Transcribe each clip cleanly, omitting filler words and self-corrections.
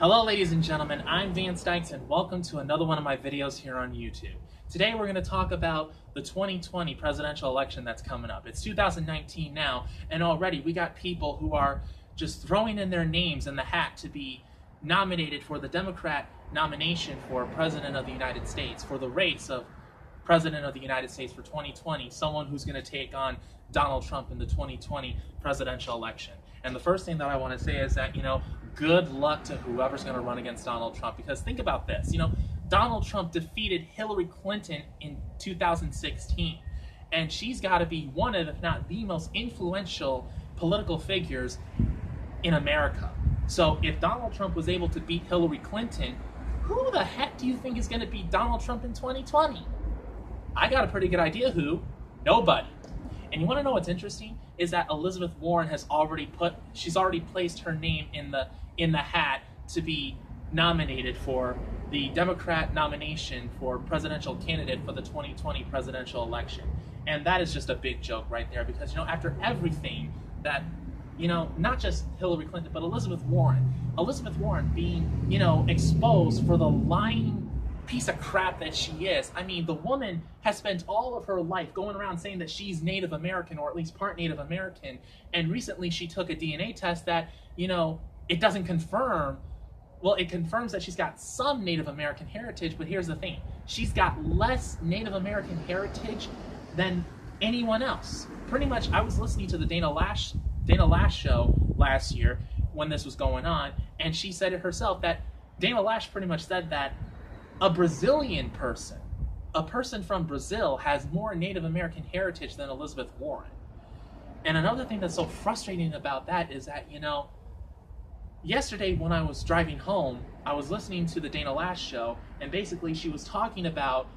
Hello ladies and gentlemen, I'm Vance Dykes and welcome to another one of my videos here on YouTube. Today we're going to talk about the 2020 presidential election that's coming up. It's 2019 now, and already we got people who are just throwing in their names in the hat to be nominated for the Democrat nomination for President of the United States, for the race of President of the United States for 2020, someone who's going to take on Donald Trump in the 2020 presidential election. And the first thing that I want to say is that, good luck to whoever's going to run against Donald Trump, because think about this, Donald Trump defeated Hillary Clinton in 2016, and she's got to be one of, if not the most influential political figures in America. So if Donald Trump was able to beat Hillary Clinton, who the heck do you think is going to beat Donald Trump in 2020? I got a pretty good idea who. Nobody. And you want to know what's interesting? Is that Elizabeth Warren has already placed her name in the hat to be nominated for the Democrat nomination for presidential candidate for the 2020 presidential election. And that is just a big joke right there, because after everything that not just Hillary Clinton, but Elizabeth Warren being exposed for the lying piece of crap that she is. I mean, the woman has spent all of her life going around saying that she's Native American, or at least part Native American, and recently she took a DNA test that, it doesn't confirm. Well, it confirms that she's got some Native American heritage, but here's the thing. She's got less Native American heritage than anyone else. Pretty much, I was listening to the Dana Lash show last year when this was going on, and she said it herself that Dana Lash pretty much said that a Brazilian person, a person from Brazil, has more Native American heritage than Elizabeth Warren. And another thing that's so frustrating about that is that, yesterday when I was driving home, I was listening to the Dana Lash show, and basically she was talking about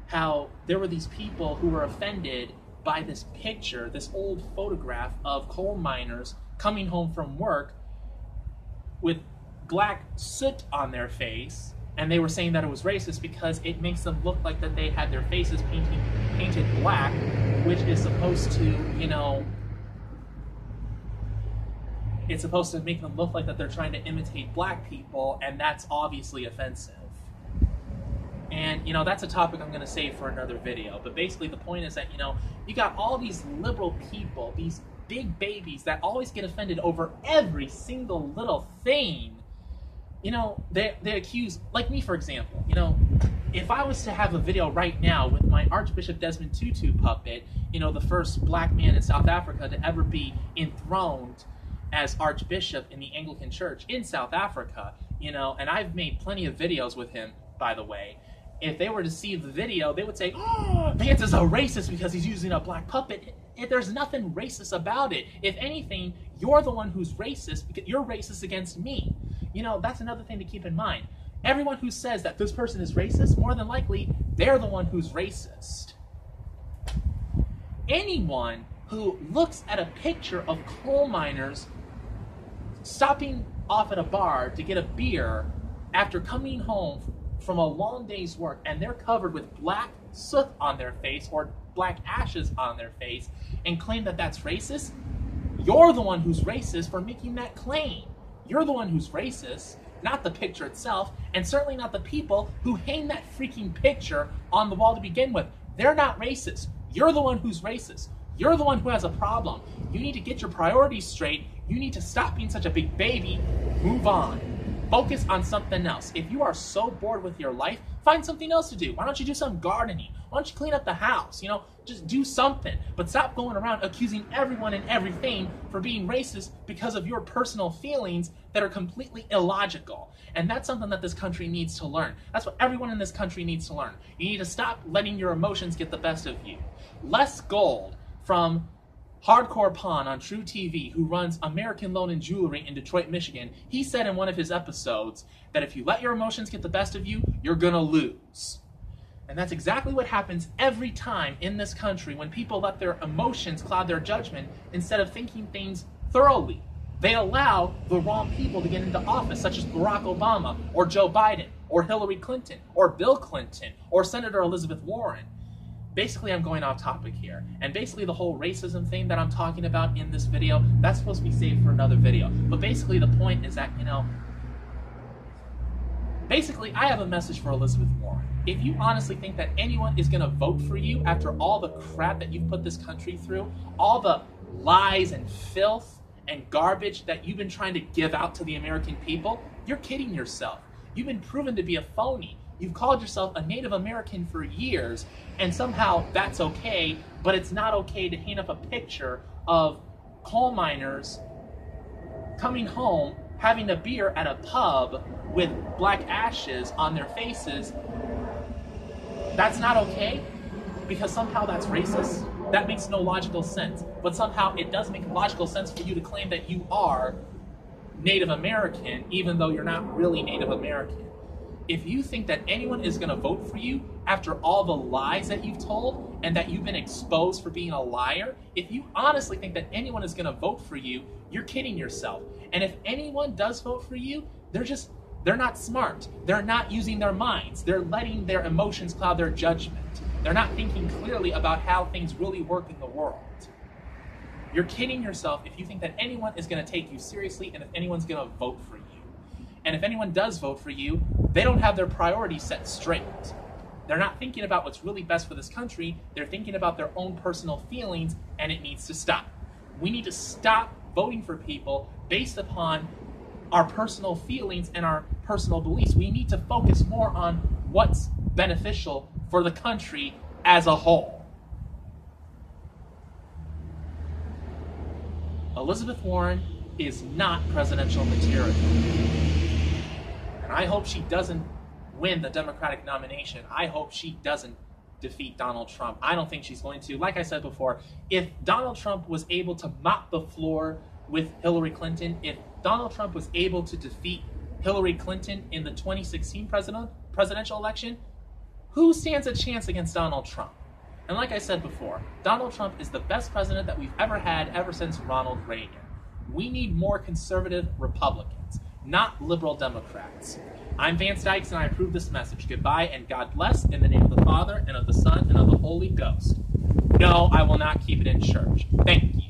how there were these people who were offended by this picture, this old photograph of coal miners coming home from work with black soot on their face. And they were saying that it was racist because it makes them look like that they had their faces painted black, which is supposed to, it's supposed to make them look like that they're trying to imitate black people, and that's obviously offensive. And, that's a topic I'm going to save for another video. But basically the point is that, you got all these liberal people, these big babies that always get offended over every single little thing. They accuse, like me for example, if I was to have a video right now with my Archbishop Desmond Tutu puppet, the first black man in South Africa to ever be enthroned as Archbishop in the Anglican Church in South Africa, and I've made plenty of videos with him, by the way. If they were to see the video, they would say, "Oh, Vance is a racist because he's using a black puppet." There's nothing racist about it. If anything, you're the one who's racist because you're racist against me. That's another thing to keep in mind. Everyone who says that this person is racist, more than likely, they're the one who's racist. Anyone who looks at a picture of coal miners stopping off at a bar to get a beer after coming home from a long day's work, and they're covered with black soot on their face or black ashes on their face, and claim that that's racist, you're the one who's racist for making that claim. You're the one who's racist, not the picture itself, and certainly not the people who hang that freaking picture on the wall to begin with. They're not racist. You're the one who's racist. You're the one who has a problem. You need to get your priorities straight. You need to stop being such a big baby. Move on. Focus on something else. If you are so bored with your life, find something else to do. Why don't you do some gardening? Why don't you clean up the house? Just do something. But stop going around accusing everyone and everything for being racist because of your personal feelings that are completely illogical. And that's something that this country needs to learn. That's what everyone in this country needs to learn. You need to stop letting your emotions get the best of you. Les Gold from Hardcore Pawn on True TV, who runs American Loan and Jewelry in Detroit, Michigan, he said in one of his episodes that if you let your emotions get the best of you, you're gonna lose. And that's exactly what happens every time in this country when people let their emotions cloud their judgment instead of thinking things thoroughly. They allow the wrong people to get into office, such as Barack Obama, or Joe Biden, or Hillary Clinton, or Bill Clinton, or Senator Elizabeth Warren. Basically, I'm going off topic here. And basically the whole racism thing that I'm talking about in this video, that's supposed to be saved for another video. But basically the point is that, Basically, I have a message for Elizabeth Warren. If you honestly think that anyone is going to vote for you after all the crap that you've put this country through, all the lies and filth and garbage that you've been trying to give out to the American people, you're kidding yourself. You've been proven to be a phony. You've called yourself a Native American for years, and somehow that's okay, but it's not okay to hang up a picture of coal miners coming home, having a beer at a pub with black ashes on their faces. That's not okay, because somehow that's racist. That makes no logical sense. But somehow it does make logical sense for you to claim that you are Native American, even though you're not really Native American. If you think that anyone is going to vote for you after all the lies that you've told and that you've been exposed for being a liar, if you honestly think that anyone is going to vote for you, you're kidding yourself. And if anyone does vote for you, they're not smart. They're not using their minds. They're letting their emotions cloud their judgment. They're not thinking clearly about how things really work in the world. You're kidding yourself if you think that anyone is going to take you seriously and if anyone's going to vote for you. And if anyone does vote for you, they don't have their priorities set straight. They're not thinking about what's really best for this country. They're thinking about their own personal feelings, and it needs to stop. We need to stop voting for people based upon our personal feelings and our personal beliefs. We need to focus more on what's beneficial for the country as a whole. Elizabeth Warren is not presidential material. And I hope she doesn't win the Democratic nomination. I hope she doesn't defeat Donald Trump. I don't think she's going to. Like I said before, if Donald Trump was able to mop the floor with Hillary Clinton, if Donald Trump was able to defeat Hillary Clinton in the 2016 presidential election, who stands a chance against Donald Trump? And like I said before, Donald Trump is the best president that we've ever had ever since Ronald Reagan. We need more conservative Republicans, not liberal Democrats. I'm Vance Dykes, and I approve this message. Goodbye, and God bless, in the name of the Father, and of the Son, and of the Holy Ghost. No, I will not keep it in church. Thank you.